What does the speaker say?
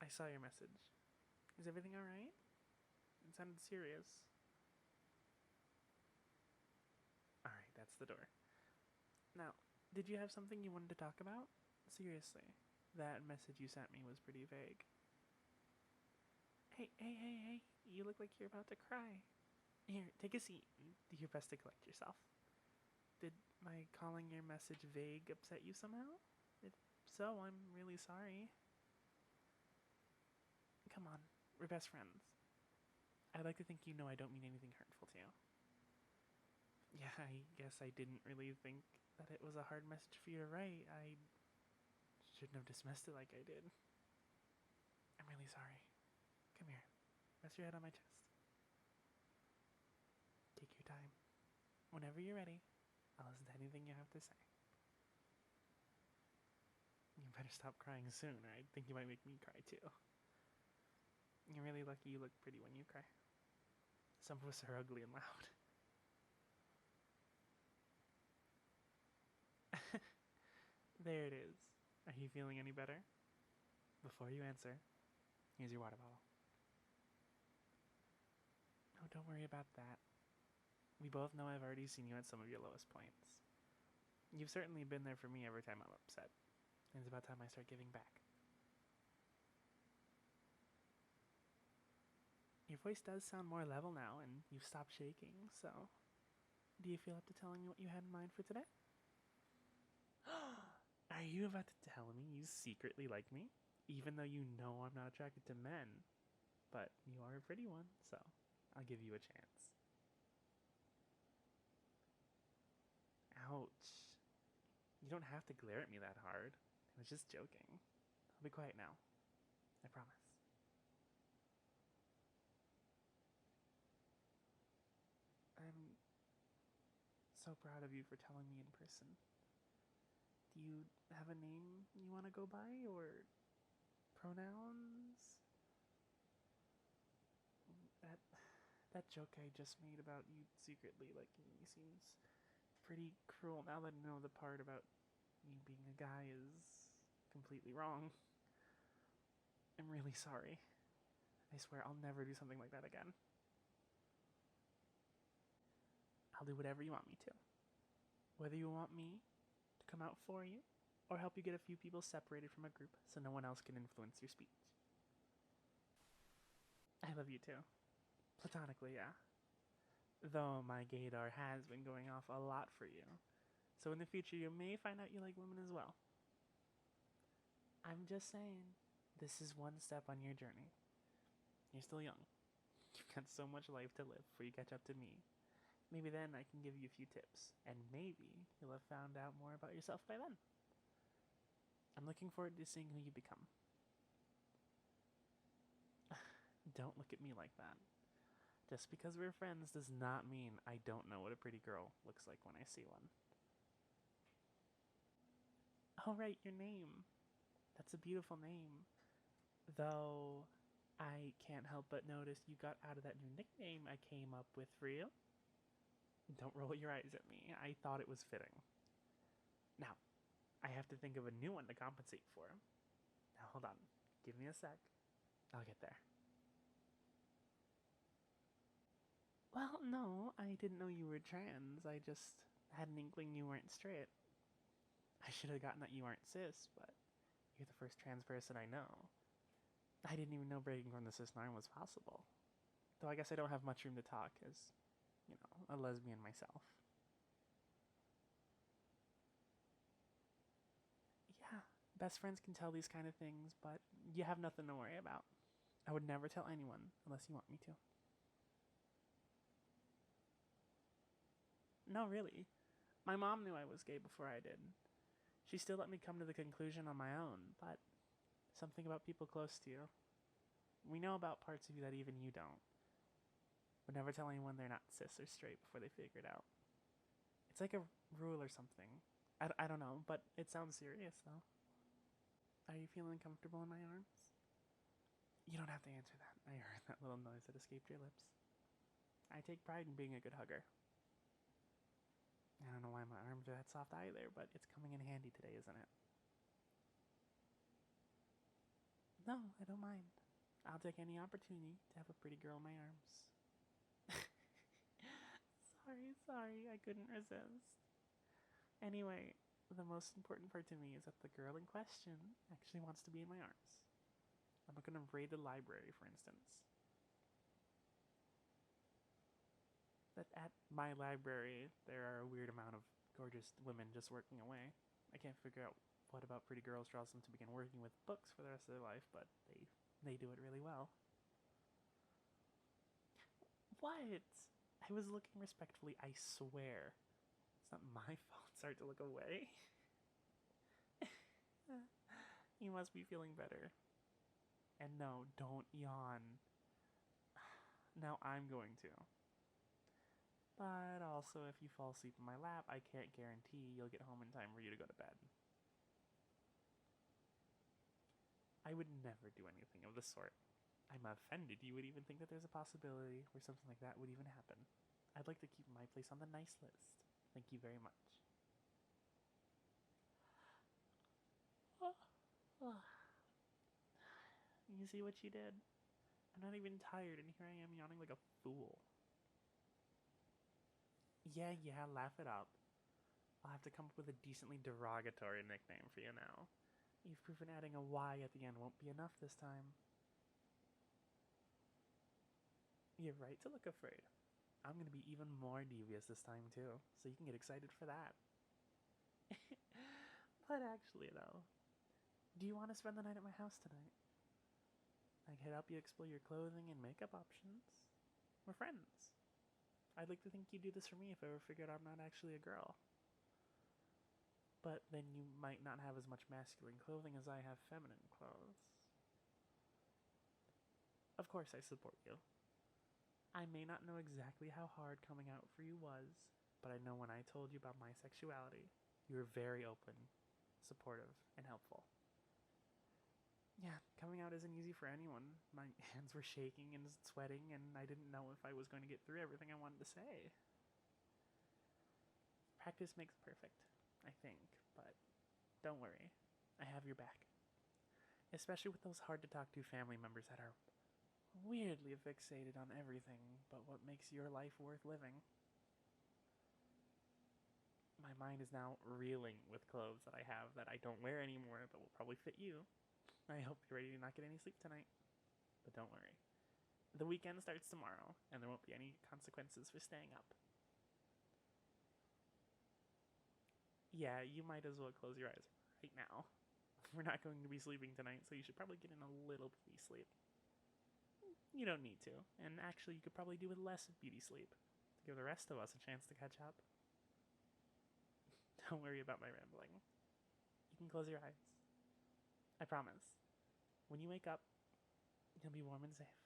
I saw your message. Is everything alright? It sounded serious. Alright, that's the door. Now, did you have something you wanted to talk about? Seriously, that message you sent me was pretty vague. Hey, you look like you're about to cry. Here, take a seat. Do your best to collect yourself. Did my calling your message vague upset you somehow? If so, I'm really sorry. Come on, we're best friends. I'd like to think you know I don't mean anything hurtful to you. Yeah, I guess I didn't really think that it was a hard message for you to write. I shouldn't have dismissed it like I did. I'm really sorry. Come here. Rest your head on my chest. Take your time. Whenever you're ready, I'll listen to anything you have to say. You better stop crying soon, or I think you might make me cry too. You're really lucky you look pretty when you cry. Some of us are ugly and loud. There it is. Are you feeling any better? Before you answer, here's your water bottle. Oh, don't worry about that. We both know I've already seen you at some of your lowest points. You've certainly been there for me every time I'm upset. And it's about time I start giving back. Your voice does sound more level now, and you've stopped shaking, so... Do you feel up to telling me what you had in mind for today? Are you about to tell me you secretly like me? Even though you know I'm not attracted to men. But you are a pretty one, so I'll give you a chance. Ouch. You don't have to glare at me that hard. I was just joking. I'll be quiet now. I promise. I'm so proud of you for telling me in person. Do you have a name you want to go by, or pronouns? That that joke I just made about you secretly liking me seems pretty cruel now that I know the part about you being a guy is completely wrong. I'm really sorry. I swear I'll never do something like that again. I'll do whatever you want me to. Whether you want me to come out for you, or help you get a few people separated from a group so no one else can influence your speech. I love you too. Platonically, yeah. Though my gaydar has been going off a lot for you. So in the future, you may find out you like women as well. I'm just saying, this is one step on your journey. You're still young. You've got so much life to live before you catch up to me. Maybe then I can give you a few tips, and maybe you'll have found out more about yourself by then. I'm looking forward to seeing who you become. Don't look at me like that. Just because we're friends does not mean I don't know what a pretty girl looks like when I see one. Oh, right, your name. That's a beautiful name. Though, I can't help but notice you got out of that new nickname I came up with for you. Don't roll your eyes at me. I thought it was fitting. Now, I have to think of a new one to compensate for. Now, hold on. Give me a sec. I'll get there. Well, no, I didn't know you were trans. I just had an inkling you weren't straight. I should have gotten that you aren't cis, but you're the first trans person I know. I didn't even know breaking from the cis norm was possible. Though I guess I don't have much room to talk as, a lesbian myself. Yeah, best friends can tell these kind of things, but you have nothing to worry about. I would never tell anyone unless you want me to. No, really. My mom knew I was gay before I did. She still let me come to the conclusion on my own, but something about people close to you. We know about parts of you that even you don't. Would never tell anyone they're not cis or straight before they figure it out. It's like a rule or something. I don't know, but it sounds serious though. Are you feeling comfortable in my arms? You don't have to answer that. I heard that little noise that escaped your lips. I take pride in being a good hugger. I don't know why my arms are that soft either, but it's coming in handy today, isn't it? No, I don't mind. I'll take any opportunity to have a pretty girl in my arms. Sorry, I couldn't resist. Anyway, the most important part to me is that the girl in question actually wants to be in my arms. I'm not gonna raid the library, for instance. That at my library, there are a weird amount of gorgeous women just working away. I can't figure out what about pretty girls draws them to begin working with books for the rest of their life, but they do it really well. What? I was looking respectfully, I swear. It's not my fault. Start to look away. You must be feeling better. And no, don't yawn. Now I'm going to. But also, if you fall asleep in my lap, I can't guarantee you'll get home in time for you to go to bed. I would never do anything of the sort. I'm offended you would even think that there's a possibility where something like that would even happen. I'd like to keep my place on the nice list. Thank you very much. You see what you did? I'm not even tired, and here I am yawning like a fool. Yeah, laugh it up. I'll have to come up with a decently derogatory nickname for you now. You've proven adding a Y at the end won't be enough this time. You're right to look afraid. I'm going to be even more devious this time, too, so you can get excited for that. But actually, though, do you want to spend the night at my house tonight? I can help you explore your clothing and makeup options. We're friends. I'd like to think you'd do this for me if I ever figured I'm not actually a girl. But then you might not have as much masculine clothing as I have feminine clothes. Of course I support you. I may not know exactly how hard coming out for you was, but I know when I told you about my sexuality, you were very open, supportive, and helpful. Yeah, coming out isn't easy for anyone. My hands were shaking and sweating, and I didn't know if I was going to get through everything I wanted to say. Practice makes perfect, I think, but don't worry. I have your back. Especially with those hard-to-talk-to family members that are weirdly fixated on everything but what makes your life worth living. My mind is now reeling with clothes that I have that I don't wear anymore but will probably fit you. I hope you're ready to not get any sleep tonight. But don't worry. The weekend starts tomorrow, and there won't be any consequences for staying up. Yeah, you might as well close your eyes right now. We're not going to be sleeping tonight, so you should probably get in a little beauty sleep. You don't need to, and actually you could probably do with less beauty sleep to give the rest of us a chance to catch up. Don't worry about my rambling. You can close your eyes. I promise. When you wake up, you'll be warm and safe.